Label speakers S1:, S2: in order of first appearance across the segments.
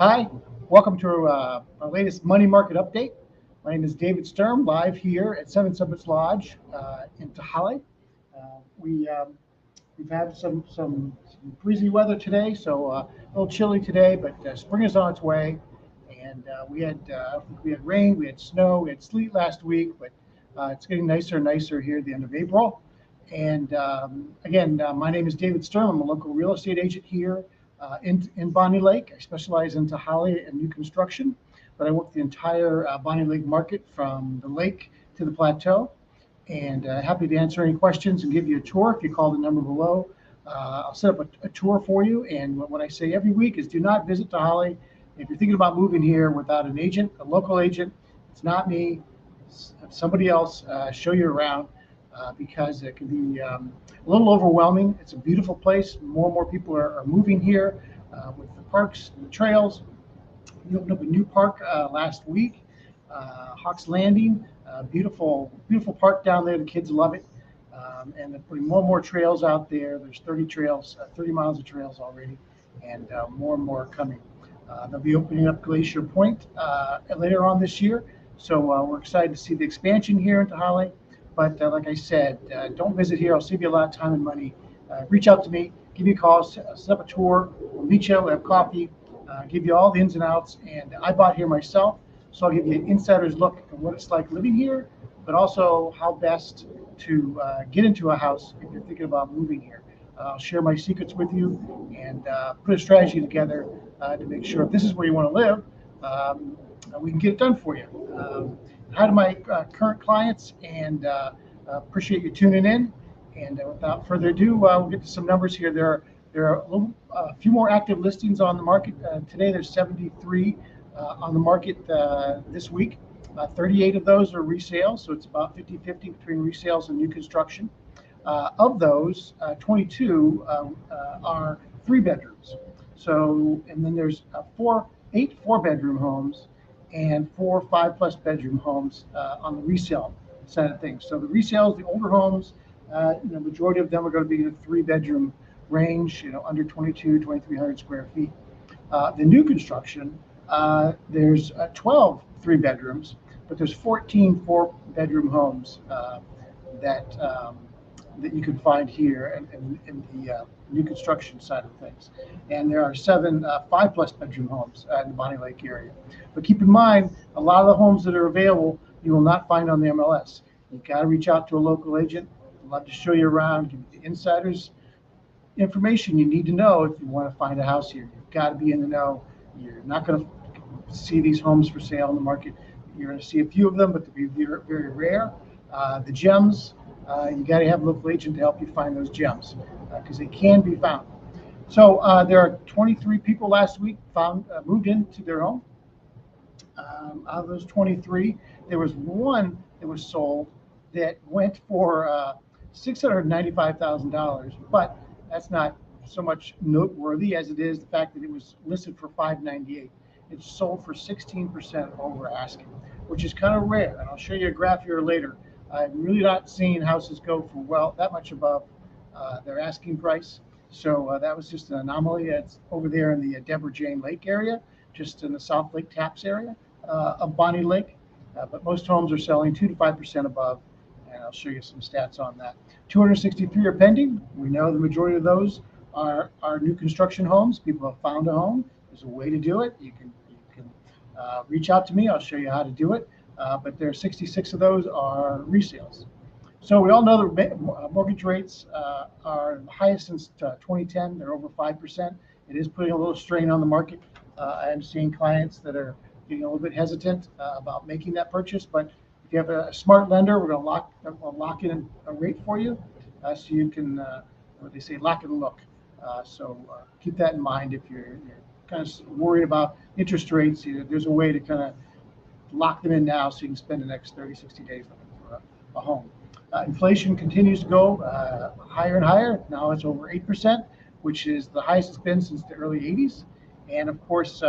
S1: Hi, welcome to our latest money market update. My name is David Sturm, live here at Seven Summits Lodge in Tehaleh. We've had some breezy weather today, so a little chilly today, but spring is on its way. And we had rain, we had snow, we had sleet last week, but it's getting nicer and nicer here at the end of April. And again, my name is David Sturm. I'm a local real estate agent here in Bonney Lake. I specialize in Tehaleh and new construction, but I work the entire Bonney Lake market from the lake to the plateau. And happy to answer any questions and give you a tour if you call the number below. I'll set up a tour for you. And what I say every week is do not visit Tehaleh if you're thinking about moving here without an agent, a local agent. It's not me, it's somebody else show you around because it can be a little overwhelming. It's a beautiful place. More and more people are moving here with the parks and the trails. We opened up a new park last week, Hawks Landing. Beautiful park down there. The kids love it. And they're putting more and more trails out there. There's 30 trails, 30 miles of trails already, and more and more are coming. They'll be opening up Glacier Point later on this year. So we're excited to see the expansion here in Tehaleh. But like I said, don't visit here. I'll save you a lot of time and money. Reach out to me, give me a call, set up a tour. We'll meet you, we'll have coffee, give you all the ins and outs. And I bought here myself, so I'll give you an insider's look at what it's like living here, but also how best to get into a house if you're thinking about moving here. I'll share my secrets with you and put a strategy together to make sure if this is where you want to live, we can get it done for you. Hi to my current clients, and appreciate you tuning in. And without further ado, we'll get to some numbers here. There are a few more active listings on the market today. There's 73 on the market this week. 38 of those are resales, so it's about 50-50 between resales and new construction. Of those, 22 are 3 bedrooms. So, and then there's 8 4-bedroom homes and 4 5+ bedroom homes on the resale side of things. So the resales, the older homes, the majority of them are going to be in the 3-bedroom range, under 2,300 square feet. The new construction, there's 12 3-bedrooms, but there's 14 4-bedroom homes that you can find here in the new construction side of things. And there are 7 5+ bedroom homes in the Bonney Lake area. But keep in mind, a lot of the homes that are available, you will not find on the MLS. You've got to reach out to a local agent. I'd love to show you around, give you the insiders information you need to know if you want to find a house here. You've got to be in the know. You're not going to see these homes for sale in the market. You're going to see a few of them, but they'll be very, very rare. The gems, you got to have a local agent to help you find those gems because they can be found. So there are 23 people last week moved into their home. Out of those 23, there was one that was sold that went for $695,000, but that's not so much noteworthy as it is the fact that it was listed for $598,000. It's sold for 16% over asking, which is kind of rare. And I'll show you a graph here later. I'm really not seeing houses go for that much above their asking price. So that was just an anomaly. It's over there in the Deborah Jane Lake area, just in the South Lake Taps area of Bonney Lake. But most homes are selling 2 to 5% above, and I'll show you some stats on that. 263 are pending. We know the majority of those are new construction homes. People have found a home. There's a way to do it. You can reach out to me. I'll show you how to do it. But there are 66 of those are resales. So we all know that mortgage rates are the highest since 2010. They're over 5%. It is putting a little strain on the market. I'm seeing clients that are getting a little bit hesitant about making that purchase. But if you have a smart lender, we're going to lock in a rate for you, so you can, what they say, lock and look. So keep that in mind if you're kind of worried about interest rates. There's a way to kind of lock them in now so you can spend the next 30, 60 days looking for a home. Inflation continues to go higher and higher. Now it's over 8%, which is the highest it's been since the early 80s. And of course,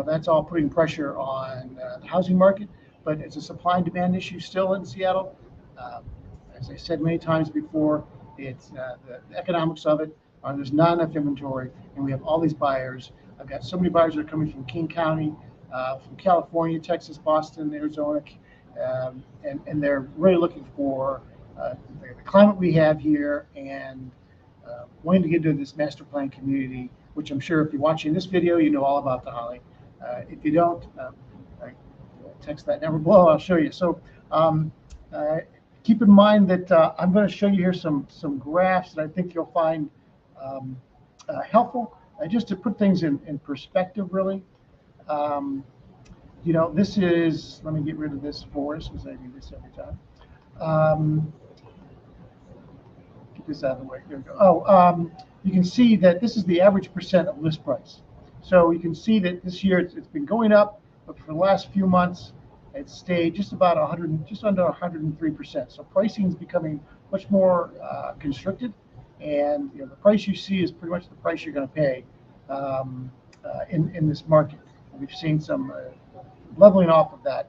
S1: that's all putting pressure on the housing market, but it's a supply and demand issue still in Seattle. As I said many times before, it's the economics of it. There's not enough inventory, and we have all these buyers I've got so many buyers that are coming from King County, from California, Texas, Boston, Arizona, and they're really looking for the climate we have here and wanting to get into this master plan community, which I'm sure if you're watching this video, you know all about Tehaleh. If you don't, text that number below, I'll show you. So keep in mind that I'm going to show you here some graphs that I think you'll find helpful, just to put things in perspective, really. You know, this is, let me get rid of this for us because I do this every time. Get this out of the way. There we go. Oh, you can see that this is the average percent of list price. So you can see that this year it's been going up, but for the last few months it's stayed just about 100, just under 103%. So pricing is becoming much more constricted, and you know, the price you see is pretty much the price you're going to pay in this market. We've seen some leveling off of that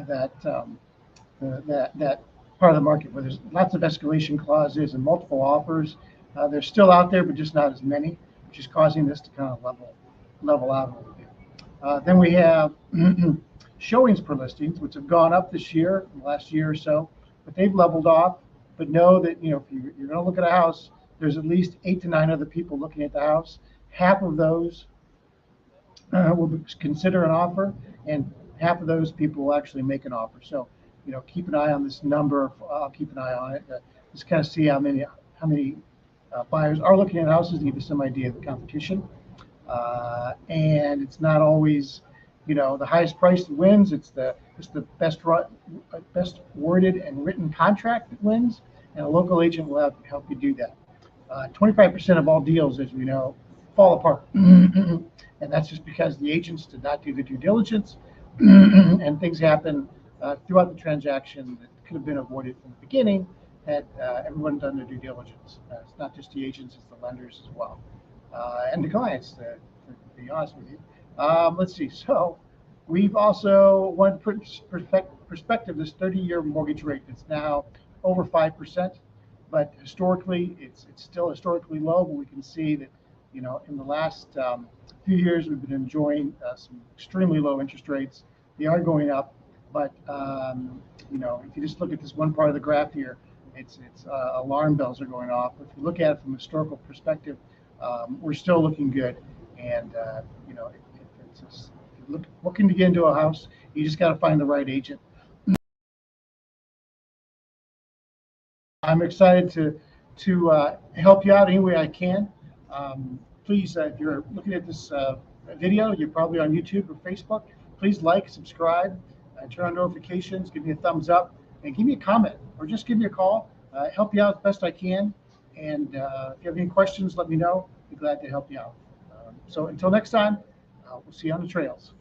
S1: that part of the market where there's lots of escalation clauses and multiple offers. They're still out there, but just not as many, which is causing this to kind of level out a little bit. Then we have showings per listings, which have gone up this year, in the last year or so, but they've leveled off. But know that, you know, if you're going to look at a house, there's at least 8 to 9 other people looking at the house. Half of those will consider an offer, and half of those people will actually make an offer. So, you know, keep an eye on this number. I'll keep an eye on it. Just kind of see how many buyers are looking at houses to give you some idea of the competition. And it's not always, you know, the highest price that wins. It's the best worded and written contract that wins, and a local agent will help you do that. 25% of all deals, as we know, fall apart, and that's just because the agents did not do the due diligence, and things happen throughout the transaction that could have been avoided from the beginning had everyone done their due diligence. It's not just the agents, it's the lenders as well, and the clients, to be honest with you. Let's see. So we've also wanted to put perspective this 30-year mortgage rate. It's now over 5%, but historically it's still historically low. But we can see that, you know, in the last few years we've been enjoying some extremely low interest rates. They are going up, but you know, if you just look at this one part of the graph here, it's alarm bells are going off. If you look at it from a historical perspective, we're still looking good. And you know, it's just, looking to get into a house, you just got to find the right agent. I'm excited to help you out any way I can. Please, if you're looking at this video, you're probably on YouTube or Facebook. Please like, subscribe, turn on notifications, give me a thumbs up, and give me a comment, or just give me a call. Help you out as best I can. And if you have any questions, let me know. Be glad to help you out. So until next time, we'll see you on the trails.